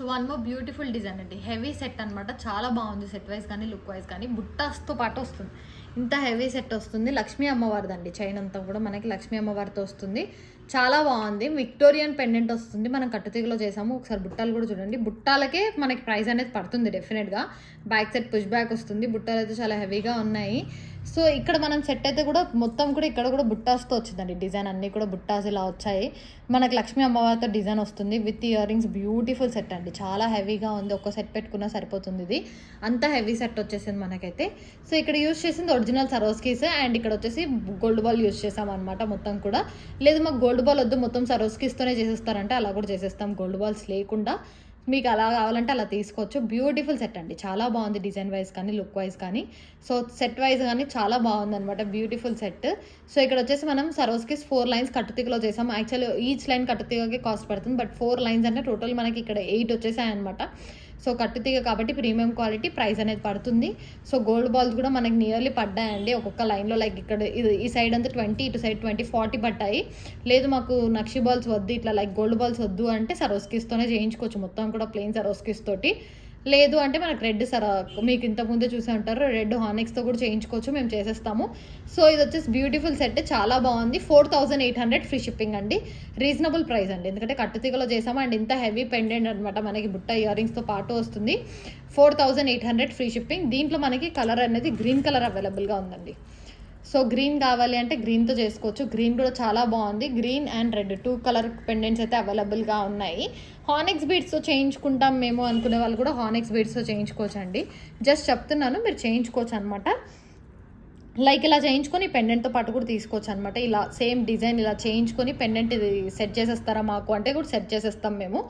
So one more beautiful design అండి, heavy set అనమాట. చాలా బాగుంది సెట్ వైజ్ కానీ లుక్ వైజ్ కానీ. బుట్టాస్తో పాటు వస్తుంది, ఇంత హెవీ సెట్ వస్తుంది. లక్ష్మీ అమ్మవారిదండి, చైన్ అంతా కూడా మనకి లక్ష్మీ అమ్మవారితో వస్తుంది. చాలా బాగుంది. విక్టోరియన్ పెండెంట్ వస్తుంది, మనం కట్టుతీగలో చేసాము. ఒకసారి బుట్టాలు కూడా చూడండి. బుట్టాలకే మనకి ప్రైస్ అనేది పడుతుంది డెఫినెట్గా. బ్యాక్ సెట్ పుష్ బ్యాక్ వస్తుంది. బుట్టాలు అయితే చాలా హెవీగా ఉన్నాయి. సో ఇక్కడ మనం సెట్ అయితే కూడా మొత్తం కూడా ఇక్కడ కూడా బుట్టాస్తో వచ్చిందండి డిజైన్. అన్నీ కూడా బుట్టాస్ ఇలా వచ్చాయి. మనకి లక్ష్మీ అమ్మవారితో డిజైన్ వస్తుంది with ear rings. Beautiful set అండి, చాలా హెవీగా ఉంది. ఒక్క సెట్ పెట్టుకున్నా సరిపోతుంది. ఇది అంత హెవీ సెట్ వచ్చేసింది మనకైతే. సో ఇక్కడ యూజ్ చేసింది ఒరిజినల్ సరోస్కీస్ అండ్ ఇక్కడ వచ్చేసి గోల్డ్ బాల్ యూజ్ చేసాం అనమాట మొత్తం కూడా. లేదు మాకు గోల్డ్ బాల్ వద్దు, మొత్తం సరోస్కీస్తోనే చేసేస్తారంటే అలా కూడా చేసేస్తాం, గోల్డ్ బాల్స్ లేకుండా. మీకు అలా కావాలంటే అలా తీసుకోవచ్చు. బ్యూటిఫుల్ సెట్ అండి, చాలా బాగుంది డిజైన్ వైజ్ కానీ లుక్ వైజ్ కానీ. సో సెట్ వైజ్ కానీ చాలా బాగుంది అనమాట, బ్యూటిఫుల్ సెట్. సో ఇక్కడ వచ్చేసి మనం సరోస్కిస్ 4 లైన్స్ కట్టుతీగలో చేసాం. యాక్చువల్లీ ఈచ్ లైన్ కట్టుతీగకి కాస్ట్ పడుతుంది, బట్ 4 లైన్స్ అంటే టోటల్ మనకి ఇక్కడ 8 వచ్చేసాయి అనమాట. సో కట్టుతీగ కాబట్టి ప్రీమియం క్వాలిటీ, ప్రైస్ అనేది పడుతుంది. సో గోల్డ్ బాల్స్ కూడా మనకి నియర్లీ పడ్డాయండి ఒక్కొక్క లైన్లో. లైక్ ఇక్కడ ఈ సైడ్ అంతా 20, ఇటు సైడ్ 20, 40 పడ్డాయి. లేదు మాకు నక్షి బాల్స్ వద్దు, ఇట్లా లైక్ గోల్డ్ బాల్స్ వద్దు అంటే సరోస్కిస్తోనే చేయించుకోవచ్చు, మొత్తం కూడా ప్లెయిన్ సరోస్కిస్ తోటి. లేదు అంటే మనకు రెడ్ మీకు ఇంతకుముందే చూసి ఉంటారు, రెడ్ హానిక్స్తో కూడా చేయించుకోవచ్చు, మేము చేసేస్తాము. సో ఇది వచ్చేసి బ్యూటిఫుల్ సెట్, చాలా బాగుంది. 4800 ఫ్రీ షిప్పింగ్ అండి, రీజనబుల్ ప్రైస్ అండి. ఎందుకంటే కట్టుతీగలో చేసాము అండ్ ఇంత హెవీ పెండెంట్ అనమాట, మనకి బుట్ట ఇయర్ రింగ్స్తో పాటు వస్తుంది. 4800 ఫ్రీ షిప్పింగ్. దీంట్లో మనకి కలర్ అనేది గ్రీన్ కలర్ అవైలబుల్గా ఉందండి. సో గ్రీన్ కావాలి అంటే గ్రీన్తో చేసుకోవచ్చు. గ్రీన్ కూడా చాలా బాగుంది. Green and red 2 colour pendants అయితే అవైలబుల్గా ఉన్నాయి. హానిక్స్ బీడ్స్తో చేయించుకుంటాం మేము అనుకునే వాళ్ళు కూడా హానిక్స్ బీడ్స్తో చేయించుకోవచ్చు అండి. జస్ట్ చెప్తున్నాను, మీరు చేయించుకోవచ్చు అనమాట. లైక్ ఇలా చేయించుకొని పెండెంట్తో పాటు కూడా తీసుకోవచ్చు అనమాట. ఇలా సేమ్ డిజైన్ ఇలా చేయించుకొని పెండెంట్ ఇది సెట్ చేసేస్తారా మాకు అంటే కూడా సెట్ చేసేస్తాం మేము.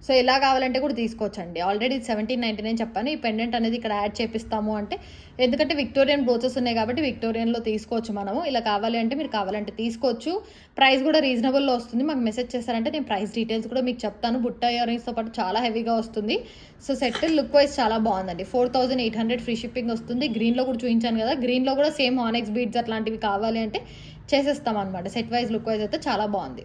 సో ఇలా కావాలంటే కూడా తీసుకోవచ్చు అండి. ఆల్రెడీ 1799 చెప్పాను. ఈ పెండెంట్ అనేది ఇక్కడ యాడ్ చేపిస్తాము అంటే, ఎందుకంటే విక్టోరియన్ బ్రోచెస్ ఉన్నాయి కాబట్టి విక్టోరియన్లో తీసుకోవచ్చు మనము. ఇలా కావాలి అంటే మీరు కావాలంటే తీసుకోవచ్చు. ప్రైస్ కూడా రీజనబుల్లో వస్తుంది. మాకు మెసేజ్ చేస్తారంటే నేను ప్రైస్ డీటెయిల్స్ కూడా మీకు చెప్తాను. బుట్ట ఇయర్ రింగ్స్తో పాటు చాలా హెవీగా వస్తుంది. సో సెట్ లుక్ వైజ్ చాలా బాగుందండి. 4800 ఫ్రీ షిప్పింగ్ వస్తుంది. గ్రీన్లో కూడా చూపించాను కదా, గ్రీన్లో కూడా సేమ్ హానిక్స్ బీడ్స్ అట్లాంటివి కావాలి అంటే చేసేస్తాం అనమాట. సెట్ వైజ్ లుక్ వైజ్ అయితే చాలా బాగుంది.